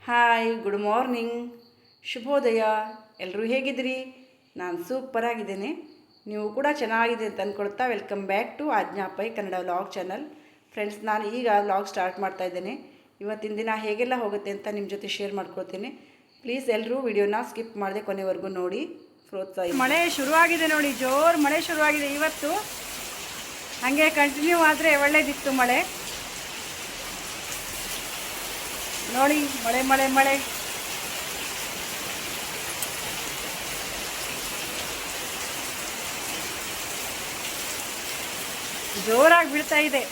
Hi, good morning, ಶುಭೋದಯ. ಎಲ್ಲರೂ ಹೇಗಿದ್ದೀರಿ? ನಾನು ಸೂಪರಾಗಿದ್ದೇನೆ. ನೀವು ಕೂಡ ಚೆನ್ನಾಗಿದೆ ಅಂತ ಅಂದ್ಕೊಳ್ತಾ ವೆಲ್ಕಮ್ ಬ್ಯಾಕ್ ಟು ಆಜ್ಞಾಪೈ ಕನ್ನಡ ವ್ಲಾಗ್ ಚಾನಲ್. ಫ್ರೆಂಡ್ಸ್, ನಾನು ಈಗ ವ್ಲಾಗ್ ಸ್ಟಾರ್ಟ್ ಮಾಡ್ತಾ ಇದ್ದೇನೆ. ಇವತ್ತಿನ ದಿನ ಹೇಗೆಲ್ಲ ಹೋಗುತ್ತೆ ಅಂತ ನಿಮ್ಮ ಜೊತೆ ಶೇರ್ ಮಾಡ್ಕೊಳ್ತೇನೆ. ಪ್ಲೀಸ್ ಎಲ್ಲರೂ ವಿಡಿಯೋನ ಸ್ಕಿಪ್ ಮಾಡದೆ ಕೊನೆವರೆಗೂ ನೋಡಿ, ಪ್ರೋತ್ಸಾಹ. ಮಳೆ ಶುರುವಾಗಿದೆ ನೋಡಿ, ಜೋರು ಮಳೆ ಶುರುವಾಗಿದೆ ಇವತ್ತು. ಹಾಗೆ ಕಂಟಿನ್ಯೂ ಆದರೆ ಒಳ್ಳೇದಿತ್ತು ಮಳೆ. ನೋಡಿ, ಮಳೆ ಮಳೆ ಮಳೆ ಜೋರಾಗಿ ಬೀಳ್ತಾ ಇದೆ.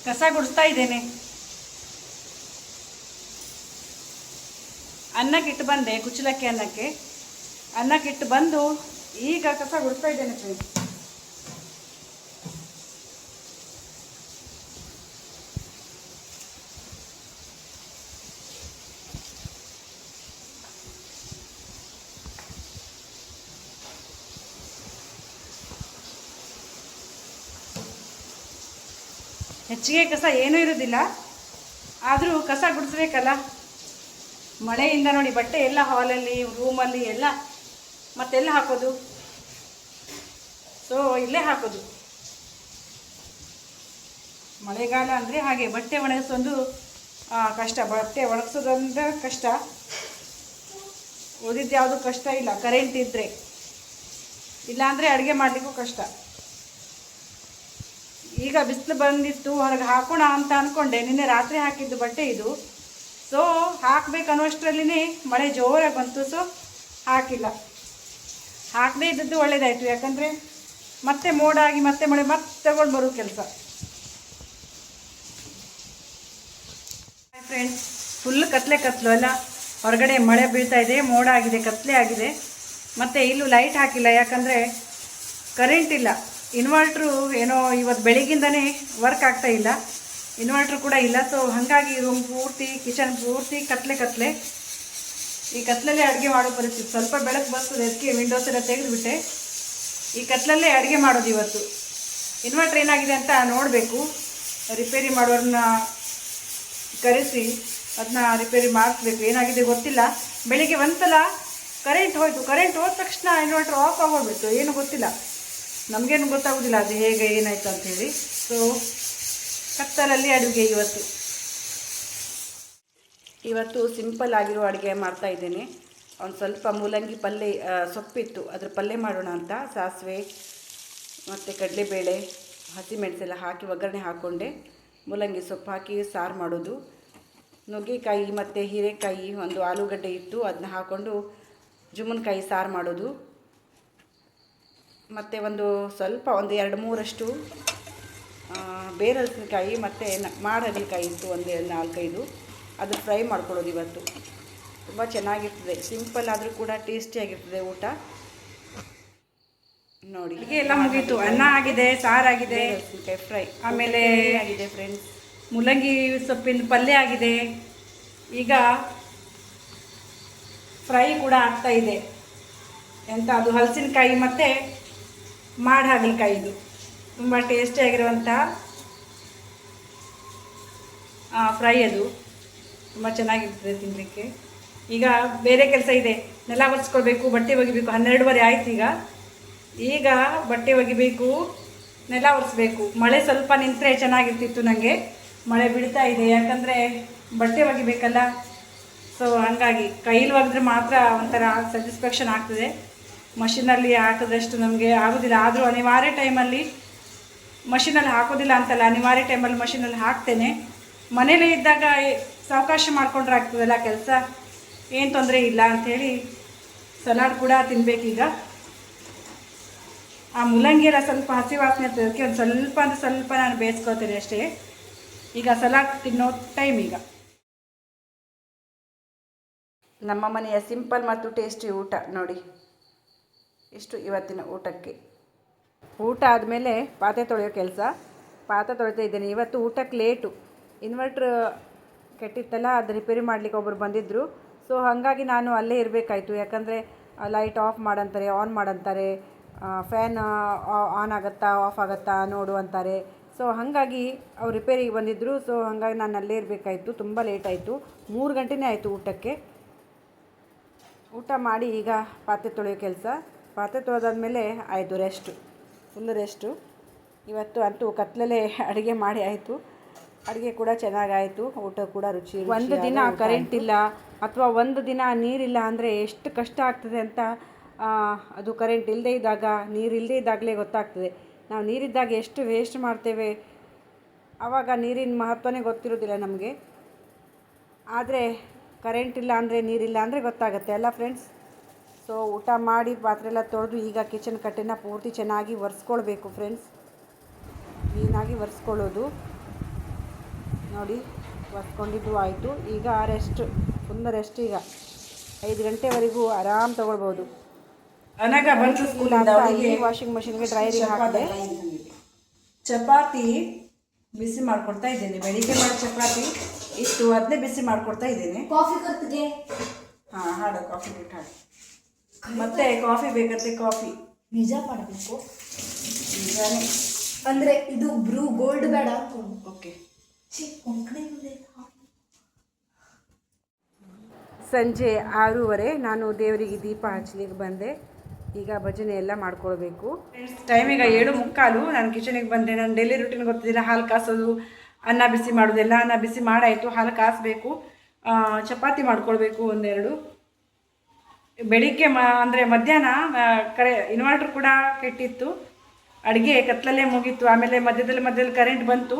ಕಸ ಗುಡಿಸ್ತಾ ಇದ್ದೇನೆ. ಅನ್ನಕ್ಕಿಟ್ಟು ಬಂದೆ, ಕುಚ್ಚಲಕ್ಕಿ ಅನ್ನಕ್ಕಿಟ್ಟು ಬಂದು ಈಗ ಕಸ ಗುಡಿಸ್ತಾ ಇದ್ದೇನೆ ಫ್ರೆಂಡ್ಸ್. ಹೆಚ್ಚಿಗೆ ಕಸ ಏನೂ ಇರೋದಿಲ್ಲ, ಆದರೂ ಕಸ ಗುಡಿಸ್ಬೇಕಲ್ಲ. ಮಳೆಯಿಂದ ನೋಡಿ ಬಟ್ಟೆ ಎಲ್ಲ ಹಾಲಲ್ಲಿ, ರೂಮಲ್ಲಿ ಎಲ್ಲ ಮತ್ತೆಲ್ಲ ಹಾಕೋದು. ಸೊ ಇಲ್ಲೇ ಹಾಕೋದು. ಮಳೆಗಾಲ ಅಂದರೆ ಹಾಗೆ ಬಟ್ಟೆ ಒಣಗಿಸೋದು ಕಷ್ಟ. ಬಟ್ಟೆ ಒಣಗಿಸೋದಂದ್ರೆ ಕಷ್ಟ, ಓದಿದ್ದು ಯಾವುದು ಕಷ್ಟ ಇಲ್ಲ. ಕರೆಂಟ್ ಇದ್ದರೆ, ಇಲ್ಲಾಂದರೆ ಅಡುಗೆ ಮಾಡಲಿಕ್ಕೂ ಕಷ್ಟ. ಈಗ ಬಿಸಿಲು ಬಂದಿತ್ತು, ಹೊರಗೆ ಹಾಕೋಣ ಅಂತ ಅಂದ್ಕೊಂಡೆ. ನಿನ್ನೆ ರಾತ್ರಿ ಹಾಕಿದ್ದು ಬಟ್ಟೆ ಇದು. ಸೊ ಹಾಕಬೇಕು ಅನ್ನೋಷ್ಟರಲ್ಲಿನೇ ಮಳೆ ಜೋರಾಗಿ ಬಂತು. ಸೊ ಹಾಕಿಲ್ಲ. ಹಾಕದೇ ಇದ್ದದ್ದು ಒಳ್ಳೇದಾಯಿತು, ಯಾಕಂದರೆ ಮತ್ತೆ ಮೋಡಾಗಿ ಮತ್ತೆ ಮಳೆ ಮತ್ತೆ ತಗೊಂಡು ಬರೋ ಕೆಲಸ. ಫ್ರೆಂಡ್ಸ್, ಫುಲ್ ಕತ್ಲು ಅಲ್ಲ, ಹೊರಗಡೆ ಮಳೆ ಬೀಳ್ತಾ ಇದೆ, ಮೋಡ ಆಗಿದೆ, ಕತ್ಲೆ ಆಗಿದೆ. ಮತ್ತು ಇಲ್ಲೂ ಲೈಟ್ ಹಾಕಿಲ್ಲ, ಯಾಕಂದರೆ ಕರೆಂಟ್ ಇಲ್ಲ. ಇನ್ವರ್ಟ್ರು ಏನೋ ಇವತ್ತು ಬೆಳಿಗ್ಗಿಂದನೇ ವರ್ಕ್ ಆಗ್ತಾ ಇಲ್ಲ, ಇನ್ವರ್ಟ್ರ್ ಕೂಡ ಇಲ್ಲ. ಸೊ ಹಾಗಾಗಿ ರೂಮ್ ಪೂರ್ತಿ, ಕಿಚನ್ ಪೂರ್ತಿ ಕತ್ಲೆ. ಈ ಕತ್ಲಲ್ಲೇ ಅಡುಗೆ ಮಾಡೋ ಪರಿಸ್ಥಿತಿ. ಸ್ವಲ್ಪ ಬೆಳಕು ಬರ್ತದೆ, ಅದಕ್ಕೆ ವಿಂಡೋಸ್ ಎಲ್ಲ ತೆಗೆದುಬಿಟ್ಟೆ. ಈ ಕತ್ಲಲ್ಲೇ ಅಡುಗೆ ಮಾಡೋದು ಇವತ್ತು. ಇನ್ವರ್ಟ್ರ್ ಏನಾಗಿದೆ ಅಂತ ನೋಡಬೇಕು. ರಿಪೇರಿ ಮಾಡೋರನ್ನ ಕರೆಸಿ ಅದನ್ನ ರಿಪೇರಿ ಮಾಡಿಸ್ಬೇಕು. ಏನಾಗಿದೆ ಗೊತ್ತಿಲ್ಲ. ಬೆಳಿಗ್ಗೆ ಒಂದ್ಸಲ ಕರೆಂಟ್ ಹೋಯಿತು. ಕರೆಂಟ್ ಹೋದ ತಕ್ಷಣ ಇನ್ವರ್ಟ್ರ್ ಆಫ್ ಆಗೋಗ್ಬಿಟ್ಟು, ಏನು ಗೊತ್ತಿಲ್ಲ, ನಮಗೇನು ಗೊತ್ತಾಗೋದಿಲ್ಲ ಅದು ಹೇಗೆ ಏನಾಯಿತು ಅಂಥೇಳಿ. ಸೊ ಕತ್ತಲಲ್ಲಿ ಅಡುಗೆ ಇವತ್ತು ಸಿಂಪಲ್ ಆಗಿರೋ ಅಡುಗೆ ಮಾಡ್ತಾ ಇದ್ದೇನೆ. ಒಂದು ಸ್ವಲ್ಪ ಮೂಲಂಗಿ ಪಲ್ಯ, ಸೊಪ್ಪಿತ್ತು, ಅದ್ರ ಪಲ್ಯ ಮಾಡೋಣ ಅಂತ. ಸಾಸಿವೆ ಮತ್ತು ಕಡಲೆಬೇಳೆ, ಹಸಿಮೆಣಸೆಲ್ಲ ಹಾಕಿ ಒಗ್ಗರಣೆ ಹಾಕ್ಕೊಂಡೆ. ಮೂಲಂಗಿ ಸೊಪ್ಪು ಹಾಕಿ ಸಾರು ಮಾಡೋದು. ನುಗ್ಗೆಕಾಯಿ ಮತ್ತು ಹೀರೆಕಾಯಿ, ಒಂದು ಆಲೂಗಡ್ಡೆ ಇತ್ತು, ಅದನ್ನ ಹಾಕ್ಕೊಂಡು ಜುಮ್ಮನಕಾಯಿ ಸಾರು ಮಾಡೋದು. ಮತ್ತು ಒಂದು 2-3 ಬೇರಲಸಿನಕಾಯಿ ಮತ್ತು ಮಾಡಹಾಗಲಕಾಯಿ ಇತ್ತು, ಒಂದು 4-5, ಅದು ಫ್ರೈ ಮಾಡ್ಕೊಳ್ಳೋದು ಇವತ್ತು. ತುಂಬ ಚೆನ್ನಾಗಿರ್ತದೆ. ಸಿಂಪಲ್ ಆದರೂ ಕೂಡ ಟೇಸ್ಟಿಯಾಗಿರ್ತದೆ ಊಟ. ನೋಡಿ, ಹೀಗೆ ಎಲ್ಲ ಮುಗೀತು. ಅನ್ನ ಆಗಿದೆ, ಸಾರಾಗಿದೆ, ಹಲಸಿನಕಾಯಿ ಫ್ರೈ ಆಮೇಲೆ ಆಗಿದೆ ಫ್ರೆಂಡ್ಸ್. ಮೂಲಂಗಿ ಸೊಪ್ಪಿನ ಪಲ್ಯ ಆಗಿದೆ. ಈಗ ಫ್ರೈ ಕೂಡ ಆಗ್ತಾ ಇದೆ. ಎಂತ ಅದು ಹಲಸಿನಕಾಯಿ ಮತ್ತು ಮಾಡಹಾಗಲಕಾಯಿದು ತುಂಬ ಟೇಸ್ಟಿಯಾಗಿರುವಂಥ ಫ್ರೈ. ಅದು ತುಂಬ ಚೆನ್ನಾಗಿರ್ತದೆ ತಿನ್ನಲಿಕ್ಕೆ. ಈಗ ಬೇರೆ ಕೆಲಸ ಇದೆ, ನೆಲ ಒರೆಸ್ಕೊಳ್ಬೇಕು, ಬಟ್ಟೆ ಒಗಿಬೇಕು. 12:30 ಆಯ್ತು. ಈಗ ಬಟ್ಟೆ ಒಗಿಬೇಕು, ನೆಲ ಒರೆಸ್ಬೇಕು. ಮಳೆ ಸ್ವಲ್ಪ ನಿಂತರೆ ಚೆನ್ನಾಗಿರ್ತಿತ್ತು ನನಗೆ. ಮಳೆ ಬೀಳ್ತಾ ಇದೆ, ಯಾಕಂದರೆ ಬಟ್ಟೆ ಒಗಿಬೇಕಲ್ಲ. ಸೊ ಹಾಗಾಗಿ ಕೈಲಿ ಒಗೆದ್ರೆ ಮಾತ್ರ ಒಂಥರ ಸ್ಯಾಟಿಸ್ಫ್ಯಾಕ್ಷನ್ ಆಗ್ತದೆ. ಮಷಿನಲ್ಲಿ ಹಾಕಿದಷ್ಟು ನಮಗೆ ಆಗೋದಿಲ್ಲ. ಆದರೂ ಅನಿವಾರ್ಯ ಟೈಮಲ್ಲಿ ಮಷಿನಲ್ಲಿ ಹಾಕೋದಿಲ್ಲ ಅಂತಲ್ಲ, ಅನಿವಾರ್ಯ ಟೈಮಲ್ಲಿ ಮಷಿನಲ್ಲಿ ಹಾಕ್ತೇನೆ. ಮನೇಲೇ ಇದ್ದಾಗ ಸಾವಕಾಶ ಮಾಡ್ಕೊಂಡ್ರೆ ಆಗ್ತದಲ್ಲ ಕೆಲಸ, ಏನು ತೊಂದರೆ ಇಲ್ಲ ಅಂಥೇಳಿ. ಸಲಾಡ್ ಕೂಡ ತಿನ್ನಬೇಕೀಗ. ಆ ಮೂಲಂಗಿ ಎಲ್ಲ ಸ್ವಲ್ಪ ಹಸಿ ವಾಸನೆ ಇರ್ತದೆ, ಒಂದು ಸ್ವಲ್ಪ ನಾನು ಬೇಯಿಸ್ಕೊಳ್ತೇನೆ ಅಷ್ಟೇ. ಈಗ ಸಲಾಡ್ ತಿನ್ನೋ ಟೈಮ್. ಈಗ ನಮ್ಮ ಮನೆಯ ಸಿಂಪಲ್ ಮತ್ತು ಟೇಸ್ಟಿ ಊಟ ನೋಡಿ. ಇಷ್ಟು ಇವತ್ತಿನ ಊಟಕ್ಕೆ. ಊಟ ಆದಮೇಲೆ ಪಾತ್ರೆ ತೊಳೆಯೋ ಕೆಲಸ. ಪಾತ್ರೆ ತೊಳಿತಾ ಇದ್ದೇನೆ. ಇವತ್ತು ಊಟಕ್ಕೆ ಲೇಟು. ಇನ್ವರ್ಟ್ರ್ ಕೆಟ್ಟಿತ್ತಲ್ಲ, ಅದು ರಿಪೇರಿ ಮಾಡಲಿಕ್ಕೆ ಒಬ್ಬರು ಬಂದಿದ್ದರು. ಸೊ ಹಾಗಾಗಿ ನಾನು ಅಲ್ಲೇ ಇರಬೇಕಾಯ್ತು. ಯಾಕಂದರೆ ಲೈಟ್ ಆಫ್ ಮಾಡಂತಾರೆ, ಆನ್ ಮಾಡಂತಾರೆ, ಫ್ಯಾನ್ ಆನ್ ಆಗುತ್ತಾ ಆಫ್ ಆಗುತ್ತಾ ನೋಡು ಅಂತಾರೆ. ಸೊ ಹಾಗಾಗಿ ಅವ್ರು ರಿಪೇರಿಗೆ ಬಂದಿದ್ದರು. ಸೊ ಹಾಗಾಗಿ ನಾನು ಅಲ್ಲೇ ಇರಬೇಕಾಯ್ತು. ತುಂಬ ಲೇಟ್ ಆಯಿತು, 3 ಗಂಟೆನೇ ಆಯಿತು ಊಟಕ್ಕೆ. ಊಟ ಮಾಡಿ ಈಗ ಪಾತ್ರೆ ತೊಳೆಯೋ ಕೆಲಸ. ಪಾತ್ರೆ ತೊಳೆದಾದ್ಮೇಲೆ ಆಯಿತು ರೆಸ್ಟು, ಫುಲ್ ರೆಸ್ಟು. ಇವತ್ತು ಅಂತೂ ಕತ್ಲಲ್ಲೇ ಅಡುಗೆ ಮಾಡಿ ಆಯಿತು. ಅಡುಗೆ ಕೂಡ ಚೆನ್ನಾಗಾಯಿತು, ಊಟ ಕೂಡ ರುಚಿ. ಒಂದು ದಿನ ಕರೆಂಟ್ ಇಲ್ಲ ಅಥವಾ ಒಂದು ದಿನ ನೀರಿಲ್ಲ ಅಂದರೆ ಎಷ್ಟು ಕಷ್ಟ ಆಗ್ತದೆ ಅಂತ ಅದು ಕರೆಂಟ್ ಇಲ್ಲದೇ ಇದ್ದಾಗ, ನೀರಿಲ್ಲದೇ ಇದ್ದಾಗಲೇ ಗೊತ್ತಾಗ್ತದೆ. ನಾವು ನೀರಿದ್ದಾಗ ಎಷ್ಟು ವೇಸ್ಟ್ ಮಾಡ್ತೇವೆ, ಆವಾಗ ನೀರಿನ ಮಹತ್ವನೇ ಗೊತ್ತಿರೋದಿಲ್ಲ ನಮಗೆ. ಆದರೆ ಕರೆಂಟ್ ಇಲ್ಲ ಅಂದರೆ, ನೀರಿಲ್ಲ ಅಂದರೆ ಗೊತ್ತಾಗುತ್ತೆ ಅಲ್ಲ ಫ್ರೆಂಡ್ಸ್. ಸೊ ಊಟ ಮಾಡಿ ಪಾತ್ರೆ ಎಲ್ಲ ತೊಳೆದು ಈಗ ಕಿಚನ್ ಕಟ್ಟೆನ ಪೂರ್ತಿ ಚೆನ್ನಾಗಿ ಒರೆಸ್ಕೊಳ್ಬೇಕು ಫ್ರೆಂಡ್ಸ್. ಕ್ಲೀನಾಗಿ ಒರೆಸ್ಕೊಳ್ಳೋದು ನೋಡಿ. ಒರೆಸ್ಕೊಂಡಿದ್ದು ಆಯಿತು. ಈಗ ರೆಸ್ಟ್, ಫುಲ್ ರೆಸ್ಟ್. ಈಗ 5 ಗಂಟೆವರೆಗೂ ಆರಾಮ್ ತೊಗೊಳ್ಬೋದು. ಅನಗ ಬಂತು ಸ್ಕೂಲಿಂದ, ಅವರಿಗೆ ವಾಷಿಂಗ್ ಮಷಿನ್ಗೆ ಡ್ರೈರಿಗೆ ಹಾಕಿದೆ. ಚಪಾತಿ ಬಿಸಿ ಮಾಡ್ಕೊಡ್ತಾ ಇದ್ದೇನೆ. ಬೆಳಿಗ್ಗೆ ಮಾಡಿ ಚಪಾತಿ ಇಷ್ಟು, ಅದನ್ನೇ ಬಿಸಿ ಮಾಡ್ಕೊಡ್ತಾ ಇದ್ದೇನೆ. ಕಾಫಿ ಕತ್ತಿಗೆ ಹಾಂ, ಹಾಡು ಕಾಫಿ ಬಿಟ್ಟು ಹಾಡು. ಮತ್ತೆ ಕಾಫಿ ಬೇಕಂತೆ, ಕಾಫಿ ನಿಜ ಮಾಡಬೇಕು ನಿಜಾನೇ. ಅಂದರೆ ಇದು ಬ್ರೂ ಗೋಲ್ಡ್ ಬೇಡ ಅನ್ಕೊಂಡು. ಓಕೆ. ಸಂಜೆ 6:30 ನಾನು ದೇವರಿಗೆ ದೀಪ ಹಚ್ಚಲಿಕ್ಕೆ ಬಂದೆ. ಈಗ ಭಜನೆ ಎಲ್ಲ ಮಾಡ್ಕೊಳ್ಬೇಕು. ಟೈಮ್ ಈಗ 7:45. ನಾನು ಕಿಚನಿಗೆ ಬಂದೆ. ನಾನು ಡೈಲಿ ರೂಟೀನ್ ಗೊತ್ತಿಲ್ಲ. ಹಾಲು ಕಾಸೋದು, ಅನ್ನ ಬಿಸಿ ಮಾಡೋದೆಲ್ಲ. ಅನ್ನ ಬಿಸಿ ಮಾಡಾಯಿತು, ಹಾಲು ಕಾಸಬೇಕು, ಚಪಾತಿ ಮಾಡ್ಕೊಳ್ಬೇಕು ಒಂದೆರಡು. ಬೆಳಿಗ್ಗೆ ಅಂದರೆ ಮಧ್ಯಾಹ್ನ ಇನ್ವರ್ಟ್ರ್ ಕೂಡ ಕೆಟ್ಟಿತ್ತು. ಅಡುಗೆ ಕತ್ಲಲ್ಲೇ ಮುಗೀತು. ಆಮೇಲೆ ಮಧ್ಯದಲ್ಲಿ ಕರೆಂಟ್ ಬಂತು.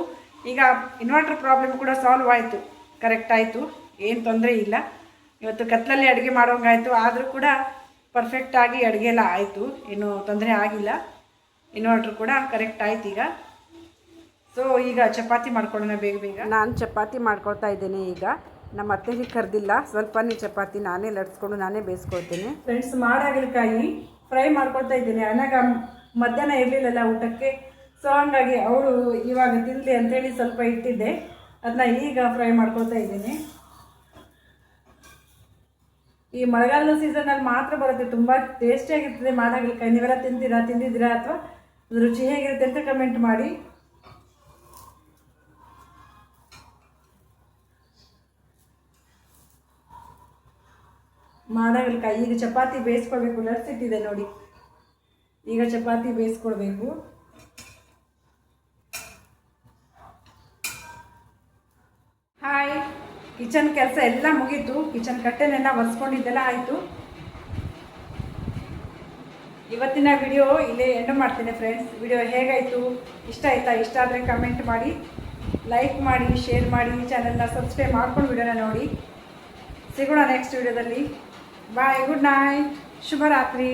ಈಗ ಇನ್ವರ್ಟ್ರ್ ಪ್ರಾಬ್ಲಮ್ ಕೂಡ ಸಾಲ್ವ್ ಆಯಿತು, ಕರೆಕ್ಟ್ ಆಯಿತು, ಏನು ತೊಂದರೆ ಇಲ್ಲ. ಇವತ್ತು ಕತ್ಲಲ್ಲಿ ಅಡುಗೆ ಮಾಡೋಂಗಾಯಿತು. ಆದರೂ ಕೂಡ ಪರ್ಫೆಕ್ಟಾಗಿ ಅಡುಗೆ ಎಲ್ಲ ಆಯಿತು, ಏನೂ ತೊಂದರೆ ಆಗಿಲ್ಲ. ಇನ್ವರ್ಟ್ರ್ ಕೂಡ ಕರೆಕ್ಟ್ ಆಯ್ತು ಈಗ. ಸೊ ಈಗ ಚಪಾತಿ ಮಾಡ್ಕೊಳ್ಳೋಣ ಬೇಗ. ನಾನು ಚಪಾತಿ ಮಾಡ್ಕೊಳ್ತಾ ಇದ್ದೇನೆ. ಈಗ ನಮ್ಮ ಅತ್ತೆಗೆ ಕರೆದಿಲ್ಲ, ಸ್ವಲ್ಪನೇ ಚಪಾತಿ ನಾನೇ ಲಟ್ಸ್ಕೊಂಡು ನಾನೇ ಬೇಯಿಸ್ಕೊಳ್ತೇನೆ. ಫ್ರೆಂಡ್ಸ್, ಮಾಡಾಗಲಕಾಯಿ ಫ್ರೈ ಮಾಡ್ಕೊಳ್ತಾ ಇದ್ದೇನೆ. ಅನಾಗ ಮಧ್ಯಾಹ್ನ ಇರಲಿಲ್ಲಲ್ಲ ಊಟಕ್ಕೆ, ಸೊ ಹಂಗಾಗಿ ಅವರು ಇವಾಗ ತಿನ್ನಲಿ ಅಂತೇಳಿ ಸ್ವಲ್ಪ ಇಟ್ಟಿದ್ದೆ. ಅದನ್ನ ಈಗ ಫ್ರೈ ಮಾಡ್ಕೊಳ್ತಾ ಇದ್ದೀನಿ. ಈ ಮಳೆಗಾಲದ ಸೀಸನಲ್ಲಿ ಮಾತ್ರ ಬರುತ್ತೆ, ತುಂಬ ಟೇಸ್ಟಿಯಾಗಿರ್ತದೆ ಮಾಡಾಗಲಕಾಯಿ. ನೀವೆಲ್ಲ ತಿಂದಿದ್ದೀರಾ ಅಥವಾ ರುಚಿ ಹೇಗಿರುತ್ತೆ ಅಂತ ಕಮೆಂಟ್ ಮಾಡಿ. ಮಾಡಾಗಲಕಾಯಿ ಈಗ ಚಪಾತಿ ಬೇಯಿಸ್ಕೊಳ್ಬೇಕು. ಲಟ್ಸಿಟ್ಟಿದೆ ನೋಡಿ, ಈಗ ಚಪಾತಿ ಬೇಯಿಸ್ಕೊಳ್ಬೇಕು. ಹಾಯ್, ಕಿಚನ್ ಕೆಲಸ ಎಲ್ಲ ಮುಗೀತು. ಕಿಚನ್ ಕಟ್ಟೆನೆಲ್ಲ ಒರೆಸ್ಕೊಂಡಿದ್ದೆಲ್ಲ ಆಯಿತು. ಇವತ್ತಿನ ವಿಡಿಯೋ ಇಲ್ಲೇ ಎಂಡ್ ಮಾಡ್ತೀನಿ ಫ್ರೆಂಡ್ಸ್. ವಿಡಿಯೋ ಹೇಗಾಯಿತು, ಇಷ್ಟ ಆಯಿತಾ? ಇಷ್ಟ ಆದರೆ ಕಮೆಂಟ್ ಮಾಡಿ, ಲೈಕ್ ಮಾಡಿ, ಶೇರ್ ಮಾಡಿ, ಚಾನೆಲ್ನ ಸಬ್ಸ್ಕ್ರೈಬ್ ಮಾಡ್ಕೊಂಡು ವಿಡಿಯೋನ ನೋಡಿ. ಸಿಗೋಣ ನೆಕ್ಸ್ಟ್ ವಿಡಿಯೋದಲ್ಲಿ. ಬಾಯ್, ಗುಡ್ ನೈಟ್, ಶುಭರಾತ್ರಿ.